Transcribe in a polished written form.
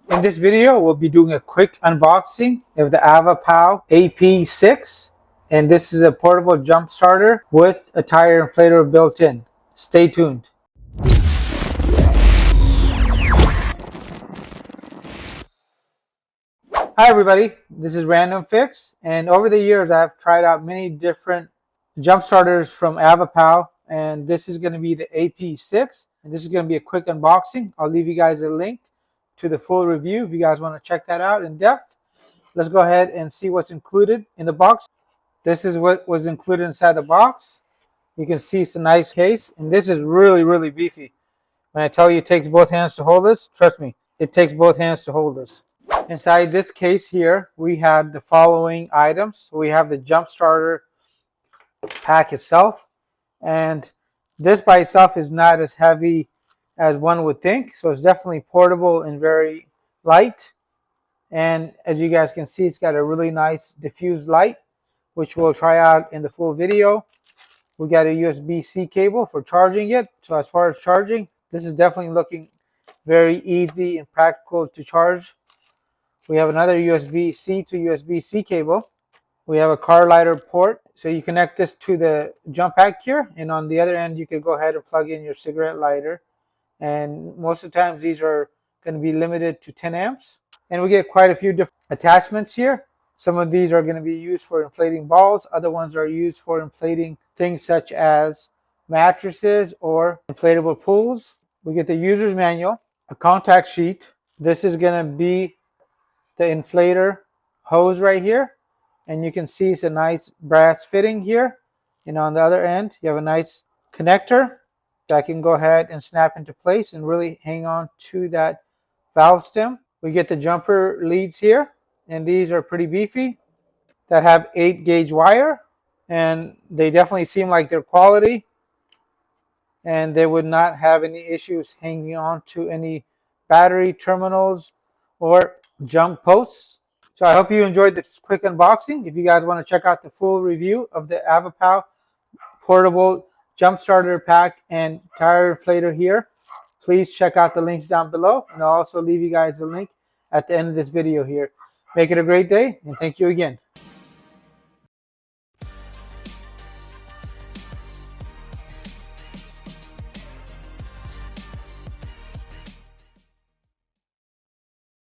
In this video, we'll be doing a quick unboxing of the Avapow AP6, and this is a portable jump starter with a tire inflator built in. Stay tuned. Hi everybody, this is Random Fix, and over the years I've tried out many different jump starters from Avapow, and this is going to be the AP6, and this is going to be a quick unboxing. I'll leave you guys a link to the full review if you guys want to check that out in depth. Let's go ahead and see what's included in the box. This is what was included inside the box. You can see it's a nice case, and this is really beefy. When I tell you it takes both hands to hold this, trust me, it takes both hands to hold this. Inside this case here, we had the following items. We have the jump starter pack itself, and this by itself is not as heavy as one would think, so it's definitely portable and very light. And as you guys can see, it's got a really nice diffused light, which we'll try out in the full video. We got a USB-C cable for charging it. So as far as charging, this is definitely looking very easy and practical to charge. We have another USB-C to USB-C cable. We have a car lighter port, so you connect this to the jump pack here, and on the other end you can go ahead and plug in your cigarette lighter. And most of the times these are going to be limited to 10 amps. And we get quite a few different attachments here. Some of these are going to be used for inflating balls. Other ones are used for inflating things such as mattresses or inflatable pools. We get the user's manual, a contact sheet. This is going to be the inflator hose right here. And you can see it's a nice brass fitting here. And on the other end, you have a nice connector that can go ahead and snap into place and really hang on to that valve stem. We get the jumper leads here, and these are pretty beefy, that have 8-gauge wire, and they definitely seem like they're quality, and they would not have any issues hanging on to any battery terminals or jump posts. So I hope you enjoyed this quick unboxing. If you guys want to check out the full review of the Avapow portable jump starter pack and tire inflator here, please check out the links down below, and I'll also leave you guys a link at the end of this video here. Make it a great day, and thank you again.